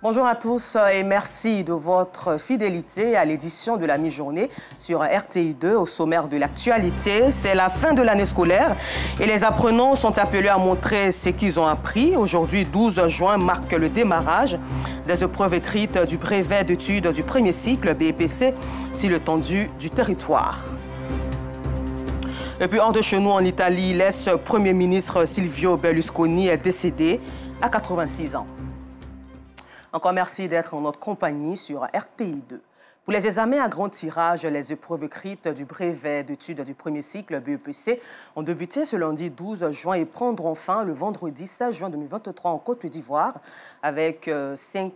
Bonjour à tous et merci de votre fidélité à l'édition de la mi-journée sur RTI2. Au sommaire de l'actualité, c'est la fin de l'année scolaire et les apprenants sont appelés à montrer ce qu'ils ont appris. Aujourd'hui, 12 juin, marque le démarrage des épreuves écrites du brevet d'études du premier cycle BEPC sur l'étendue du territoire. Et puis hors de chez nous en Italie, l'ex-premier ministre Silvio Berlusconi est décédé à 86 ans. Encore merci d'être en notre compagnie sur RTI2. Pour les examens à grand tirage, les épreuves écrites du brevet d'études du premier cycle BEPC ont débuté ce lundi 12 juin et prendront fin le vendredi 16 juin 2023 en Côte d'Ivoire avec 500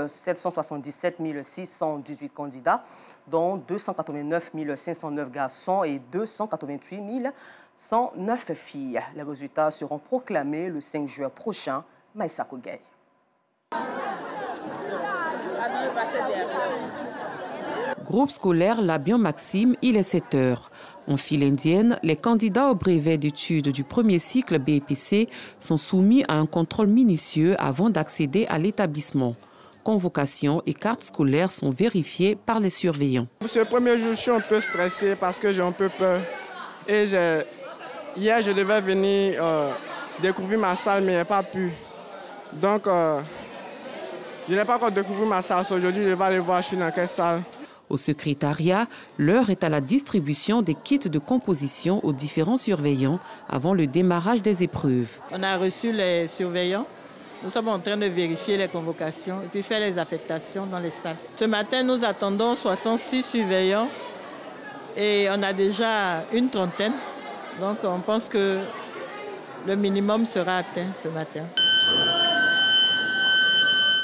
777 618 candidats, dont 289 509 garçons et 288 109 filles. Les résultats seront proclamés le 5 juin prochain. Maïssa Kogay. Groupe scolaire Labion Maxime, il est 7 heures. En file indienne, les candidats au brevet d'études du premier cycle BEPC sont soumis à un contrôle minutieux avant d'accéder à l'établissement. Convocation et cartes scolaires sont vérifiées par les surveillants. Ce premier jour, je suis un peu stressé parce que j'ai un peu peur. Et hier, je devais venir découvrir ma salle, mais je n'ai pas pu. Donc, je n'ai pas encore découvert ma salle. Aujourd'hui, je vais aller voir, je suis dans quelle salle. Au secrétariat, l'heure est à la distribution des kits de composition aux différents surveillants avant le démarrage des épreuves. On a reçu les surveillants. Nous sommes en train de vérifier les convocations et puis faire les affectations dans les salles. Ce matin, nous attendons 66 surveillants et on a déjà une trentaine. Donc, on pense que le minimum sera atteint ce matin.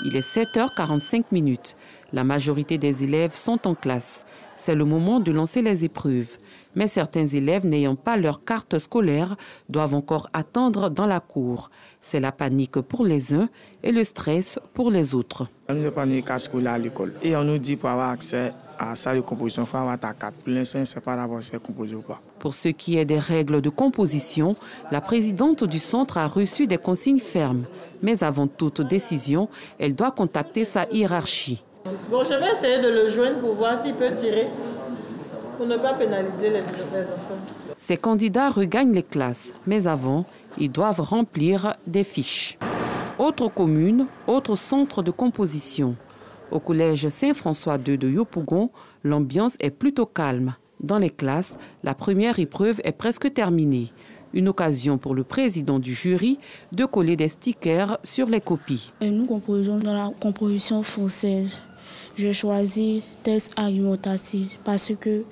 Il est 7h45. La majorité des élèves sont en classe. C'est le moment de lancer les épreuves. Mais certains élèves n'ayant pas leur carte scolaire doivent encore attendre dans la cour. C'est la panique pour les uns et le stress pour les autres. On n'a pas de carte scolaire à l'école. Et on nous dit pour avoir accès à la salle de composition, il faut avoir ta carte. Pour l'instant, on ne sait pas d'abord si c'est composé ou pas. Pour ce qui est des règles de composition, la présidente du centre a reçu des consignes fermes. Mais avant toute décision, elle doit contacter sa hiérarchie. Bon, je vais essayer de le joindre pour voir s'il peut tirer, pour ne pas pénaliser les enfants. Ces candidats regagnent les classes, mais avant, ils doivent remplir des fiches. Autre commune, autre centre de composition. Au collège Saint-François II de Yopougon, l'ambiance est plutôt calme. Dans les classes, la première épreuve est presque terminée. Une occasion pour le président du jury de coller des stickers sur les copies. Nous composons dans la composition française. J'ai choisi texte argumentatif parce que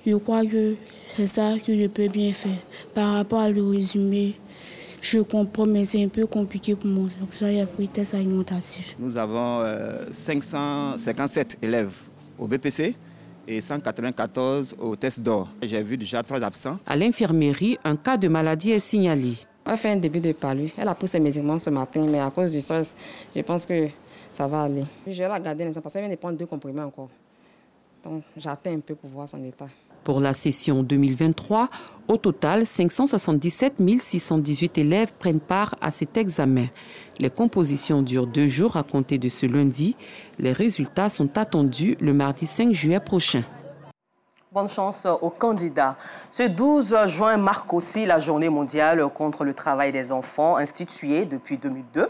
je crois que c'est ça que je peux bien faire. Par rapport à le résumé, je comprends, mais c'est un peu compliqué pour moi. C'est pour ça que j'ai pris texte argumentatif. Nous avons 557 élèves au BPC et 194 au test d'or. J'ai vu déjà 3 absents. À l'infirmerie, un cas de maladie est signalé. Elle a fait un début de palu. Elle a pris ses médicaments ce matin, mais à cause du stress, je pense que ça va aller. Je vais la garder parce qu'elle vient de prendre 2 comprimés encore. Donc j'attends un peu pour voir son état. Pour la session 2023, au total, 577 618 élèves prennent part à cet examen. Les compositions durent 2 jours à compter de ce lundi. Les résultats sont attendus le mardi 5 juillet prochain. Bonne chance aux candidats. Ce 12 juin marque aussi la journée mondiale contre le travail des enfants, instituée depuis 2002.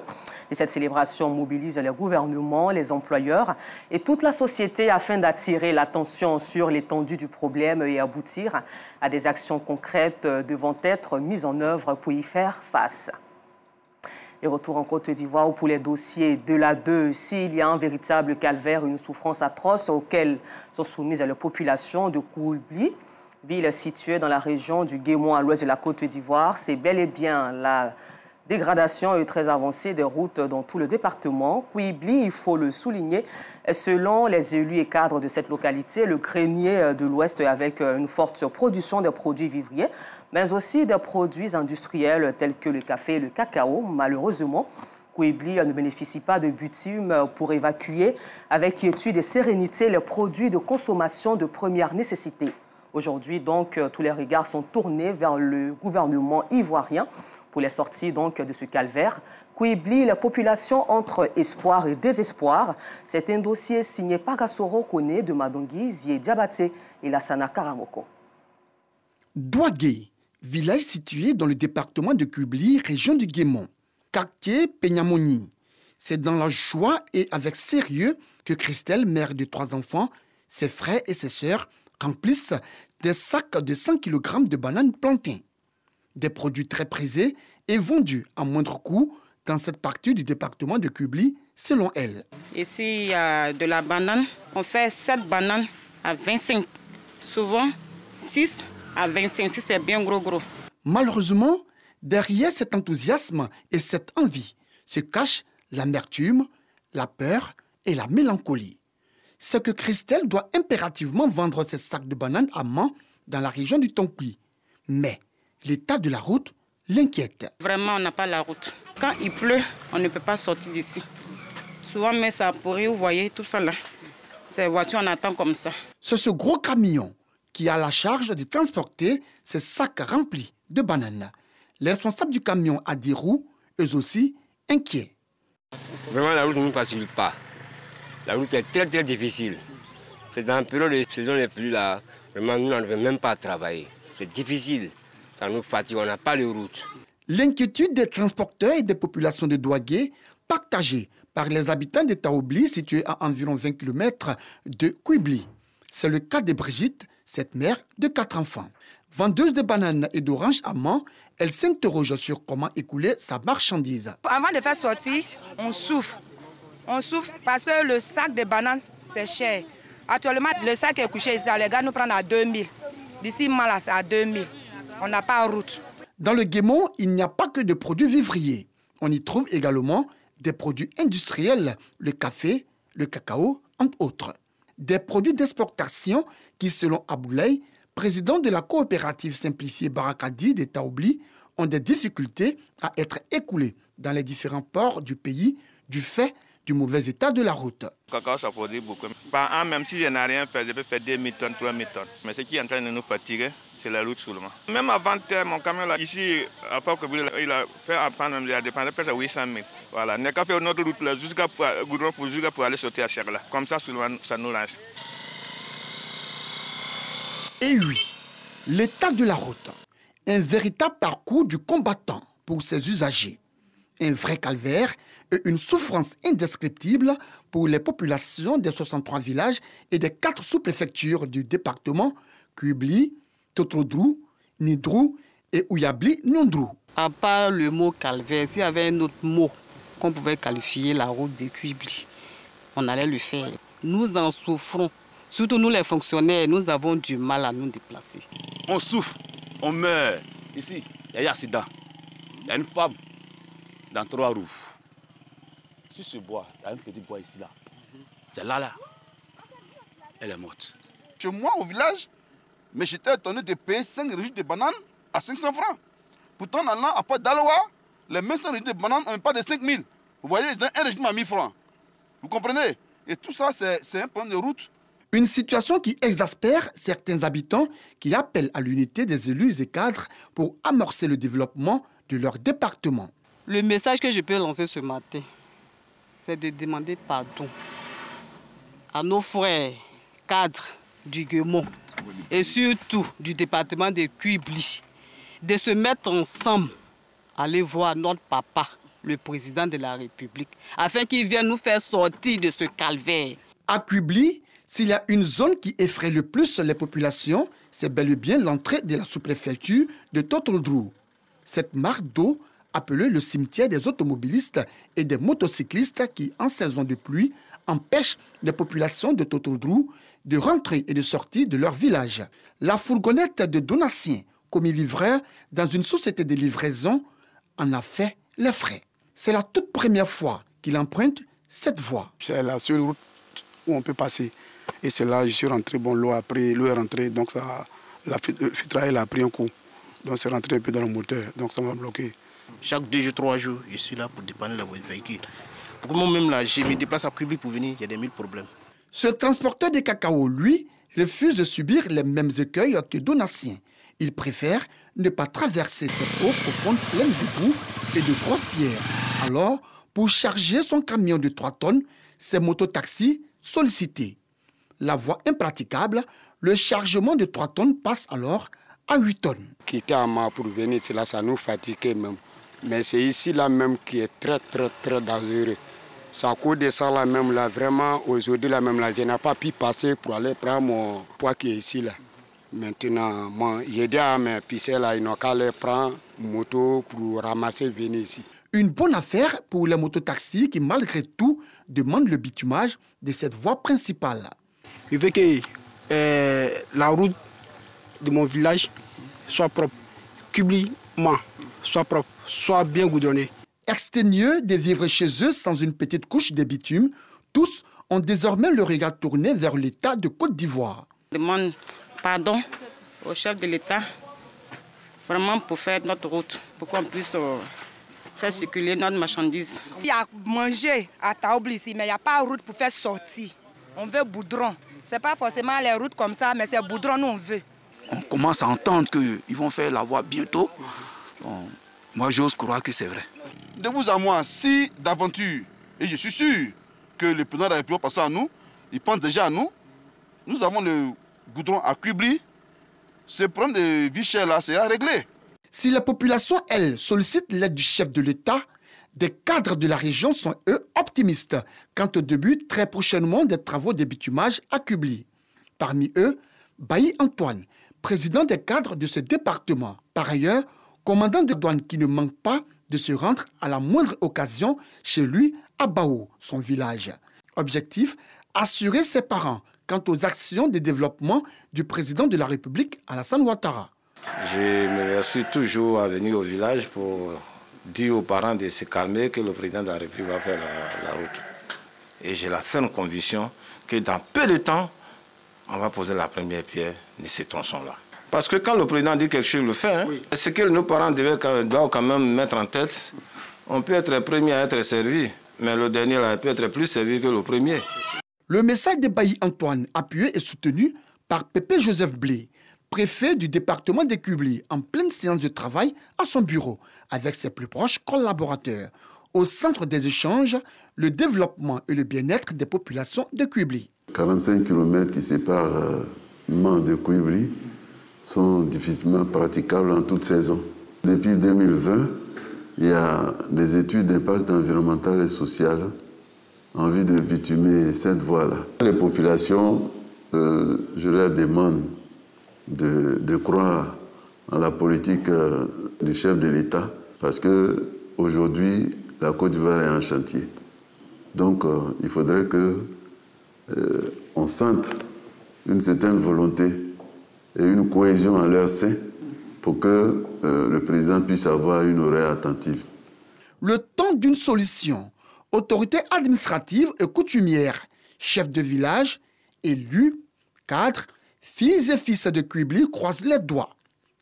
Et cette célébration mobilise les gouvernements, les employeurs et toute la société afin d'attirer l'attention sur l'étendue du problème et aboutir à des actions concrètes devant être mises en œuvre pour y faire face. Et retour en Côte d'Ivoire pour les dossiers de l'A2. S'il y a un véritable calvaire, une souffrance atroce auquel sont soumises les populations de Kouibli, ville située dans la région du Guémon à l'ouest de la Côte d'Ivoire, c'est bel et bien la dégradation est très avancée des routes dans tout le département. Kouibli, il faut le souligner, selon les élus et cadres de cette localité, le grenier de l'Ouest avec une forte production de produits vivriers, mais aussi des produits industriels tels que le café et le cacao. Malheureusement, Kouibli ne bénéficie pas de bitume pour évacuer avec quiétude et sérénité les produits de consommation de première nécessité. Aujourd'hui, donc, tous les regards sont tournés vers le gouvernement ivoirien Pour les sorties donc de ce calvaire, qu'oublie la population entre espoir et désespoir. C'est un dossier signé Pagasoro Kone de Madongui, Zie Diabaté et Lassana Karamoko. Douagué, village situé dans le département de Kubli, région du Guémon. Quartier Penyamoni. C'est dans la joie et avec sérieux que Christelle, mère de 3 enfants, ses frères et ses sœurs remplissent des sacs de 100 kg de bananes plantains. Des produits très prisés et vendus à moindre coût dans cette partie du département de Kubli, selon elle. Ici, il y a de la banane. On fait 7 bananes à 25. Souvent, 6 à 25, si c'est bien gros. Malheureusement, derrière cet enthousiasme et cette envie se cache l'amertume, la peur et la mélancolie. C'est que Christelle doit impérativement vendre ses sacs de bananes à Mans dans la région du Tonkpi. Mais l'état de la route l'inquiète. Vraiment, on n'a pas la route. Quand il pleut, on ne peut pas sortir d'ici. Souvent, mais ça pourrit, vous voyez, tout ça là. Ces voitures, on attend comme ça. C'est ce gros camion qui a la charge de transporter ces sacs remplis de bananes. Les responsables du camion à 10 roues, eux aussi, inquiets. Vraiment, la route ne nous facilite pas. La route est très difficile. C'est dans la période de saison les pluies là. Vraiment, nous n'arrivons même pas à travailler. C'est difficile. Ça nous fatigue, on n'a pas de route. L'inquiétude des transporteurs et des populations de Douagué, partagée par les habitants de Taobli, situés à environ 20 km de Kubli. C'est le cas de Brigitte, cette mère de 4 enfants. Vendeuse de bananes et d'oranges à Mans, elle s'interroge sur comment écouler sa marchandise. Avant de faire sortir, on souffre. On souffre parce que le sac de bananes, c'est cher. Actuellement, le sac est couché ici, les gars nous prennent à 2000. D'ici Malas, c'est à 2000. On n'a pas de route. Dans le Guémon, il n'y a pas que de produits vivriers. On y trouve également des produits industriels, le café, le cacao, entre autres. Des produits d'exportation qui, selon Aboulay, président de la coopérative simplifiée Barakadi de Taobli, ont des difficultés à être écoulés dans les différents ports du pays du fait du mauvais état de la route. Le cacao, ça produit beaucoup. Par an, même si je n'ai rien fait, je peux faire 2000 tonnes, 3000 tonnes. Mais ce qui est en train de nous fatiguer, c'est la route seulement. Même avant-hier, mon camion là, ici, à Fakobil, il a fait apprendre, il a dépensé presque 800 000. Voilà, on n'a qu'à faire notre route là, jusqu'à pour aller sauter à Cherla. Comme ça, seulement, ça nous lance. Et oui, l'état de la route, un véritable parcours du combattant pour ses usagers. Un vrai calvaire et une souffrance indescriptible pour les populations des 63 villages et des 4 sous-préfectures du département, Kubli, Totrodrou, Nidrou et Ouyabli Nyondrou. À part le mot calvaire, s'il y avait un autre mot qu'on pouvait qualifier la route de Kubli, on allait le faire. Nous en souffrons. Surtout nous les fonctionnaires, nous avons du mal à nous déplacer. On souffre, on meurt. Ici, il y a eu un accident. Il y a une femme dans 3 roues. Sur ce bois, il y a un petit bois ici, là. C'est là. Elle est morte. Chez moi, au village, mais j'étais étonné de payer 5 registres de bananes à 500 francs. Pourtant, en allant à part d'Aloa, les mêmes 5 registres de bananes n'ont pas de 5 000. Vous voyez, ils ont un régime à 1000 francs. Vous comprenez? Et tout ça, c'est un problème de route. Une situation qui exaspère certains habitants qui appellent à l'unité des élus et cadres pour amorcer le développement de leur département. Le message que je peux lancer ce matin, c'est de demander pardon à nos frères cadres du Guémon et surtout du département de Kubli, de se mettre ensemble, aller voir notre papa, le président de la République, afin qu'il vienne nous faire sortir de ce calvaire. À Kubli, s'il y a une zone qui effraie le plus les populations, c'est bel et bien l'entrée de la sous-préfecture de Totrodrou. Cette marque d'eau, appelée le cimetière des automobilistes et des motocyclistes qui, en saison de pluie, empêchent les populations de Totrodrou de rentrer et de sortir de leur village. La fourgonnette de Donatien, commis livreur dans une société de livraison, en a fait les frais. C'est la toute première fois qu'il emprunte cette voie. C'est la seule route où on peut passer. Et c'est là, je suis rentré, bon, l'eau est rentrée, donc ça, la filtraille a pris un coup. Donc c'est rentré un peu dans le moteur, donc ça m'a bloqué. Chaque 2 jours, 3 jours, je suis là pour dépanner le véhicule. Pour moi-même, là, je me déplace à Kubli pour venir, il y a des 1000 problèmes. Ce transporteur de cacao, lui, refuse de subir les mêmes écueils que Donatien. Il préfère ne pas traverser cette eau profonde pleine de boue et de grosses pierres. Alors, pour charger son camion de 3 tonnes, ces mototaxis sollicités. La voie impraticable, le chargement de 3 tonnes passe alors à 8 tonnes. Quitter Ama pour venir, ça nous fatigue même. Mais c'est ici là même qui est très dangereux. Ça coûte de ça là même là, vraiment aujourd'hui là même là, je n'ai pas pu passer pour aller prendre mon poids qui est ici là. Maintenant, moi, j'ai dit à mes piscines là, ils n'ont qu'à aller prendre moto pour ramasser venir ici. Une bonne affaire pour les mototaxis qui malgré tout demandent le bitumage de cette voie principale. Je veux que la route de mon village soit propre, publiquement soit propre, soit bien goudronnée. Exténueux de vivre chez eux sans une petite couche de bitume, tous ont désormais le regard tourné vers l'État de Côte d'Ivoire. Je demande pardon au chef de l'État, vraiment pour faire notre route, pour qu'on puisse faire circuler notre marchandise. Il y a manger à Taoubli ici, mais il n'y a pas de route pour faire sortir. On veut boudron. Ce n'est pas forcément les routes comme ça, mais c'est boudron nous on veut. On commence à entendre qu'ils vont faire la voie bientôt. Bon, moi, j'ose croire que c'est vrai. De vous à moi, si d'aventure, et je suis sûr que le président de la République passe à nous, il pense déjà à nous, nous avons le goudron à Kubli, ce problème de vie chère là, c'est à régler. Si la population, elle, sollicite l'aide du chef de l'État, des cadres de la région sont, eux, optimistes quant au début très prochainement des travaux de bitumage à Kubli. Parmi eux, Bailly Antoine, président des cadres de ce département. Par ailleurs, commandant de douane qui ne manque pas de se rendre à la moindre occasion chez lui à Bao, son village. Objectif, assurer ses parents quant aux actions de développement du président de la République, Alassane Ouattara. Je me remercie toujours à venir au village pour dire aux parents de se calmer que le président de la République va faire la route. Et j'ai la ferme conviction que dans peu de temps, on va poser la première pierre de ces tronçons-là. Parce que quand le président dit quelque chose, il le fait. Hein. Oui. Ce que nos parents doivent quand même mettre en tête, on peut être le premier à être servi, mais le dernier là, peut être plus servi que le premier. Le message de Bailly Antoine, appuyé et soutenu par Pépé Joseph Blé, préfet du département de Kubli, en pleine séance de travail à son bureau, avec ses plus proches collaborateurs. Au centre des échanges, le développement et le bien-être des populations de Kubli. 45 km qui séparent Mans de Kubli sont difficilement praticables en toute saison. Depuis 2020, il y a des études d'impact environnemental et social en vue de bitumer cette voie-là. Les populations, je leur demande de croire en la politique du chef de l'État parce qu'aujourd'hui, la Côte d'Ivoire est en chantier. Donc, il faudrait qu'on sente une certaine volonté et une cohésion en leur sein pour que le président puisse avoir une oreille attentive. Le temps d'une solution, autorités administratives et coutumières, chefs de village, élus, cadres, filles et fils de Kubli croisent les doigts.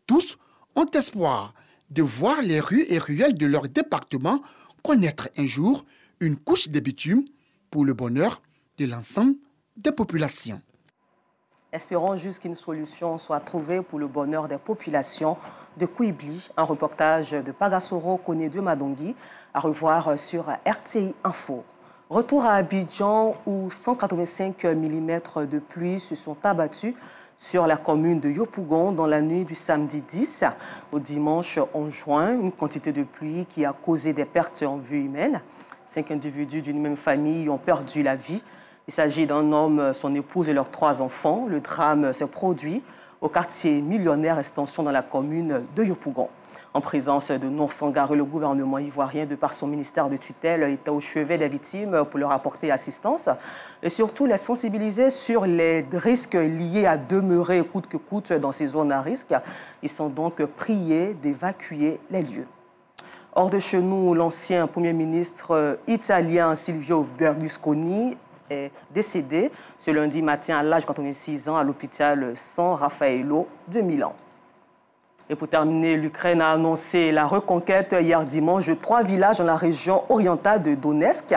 Tous ont espoir de voir les rues et ruelles de leur département connaître un jour une couche de bitume pour le bonheur de l'ensemble des populations. Espérons juste qu'une solution soit trouvée pour le bonheur des populations de Kubli. Un reportage de Pagasoro Koné de Madongui à revoir sur RTI Info. Retour à Abidjan où 185 mm de pluie se sont abattus sur la commune de Yopougon dans la nuit du samedi 10 au dimanche 11 juin. Une quantité de pluie qui a causé des pertes en vie humaine. 5 individus d'une même famille ont perdu la vie. Il s'agit d'un homme, son épouse et leurs 3 enfants. Le drame s'est produit au quartier Millionnaire Extension dans la commune de Yopougon. En présence de Nour Sangaré, le gouvernement ivoirien, de par son ministère de tutelle, était au chevet des victimes pour leur apporter assistance et surtout les sensibiliser sur les risques liés à demeurer coûte que coûte dans ces zones à risque. Ils sont donc priés d'évacuer les lieux. Hors de chez nous, l'ancien Premier ministre italien Silvio Berlusconi est décédé ce lundi matin à l'âge de 86 ans à l'hôpital San Raffaello de Milan. Et pour terminer, l'Ukraine a annoncé la reconquête hier dimanche de 3 villages dans la région orientale de Donetsk.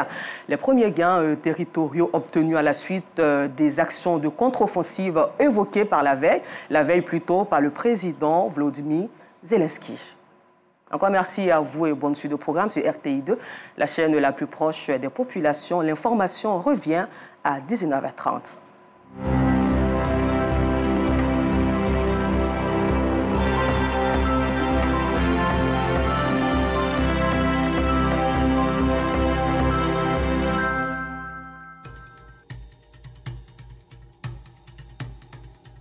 Les premiers gains territoriaux obtenus à la suite des actions de contre-offensive évoquées par la veille plutôt par le président Volodymyr Zelensky. Encore merci à vous et bonne suite au programme sur RTI2, la chaîne la plus proche des populations. L'information revient à 19h30.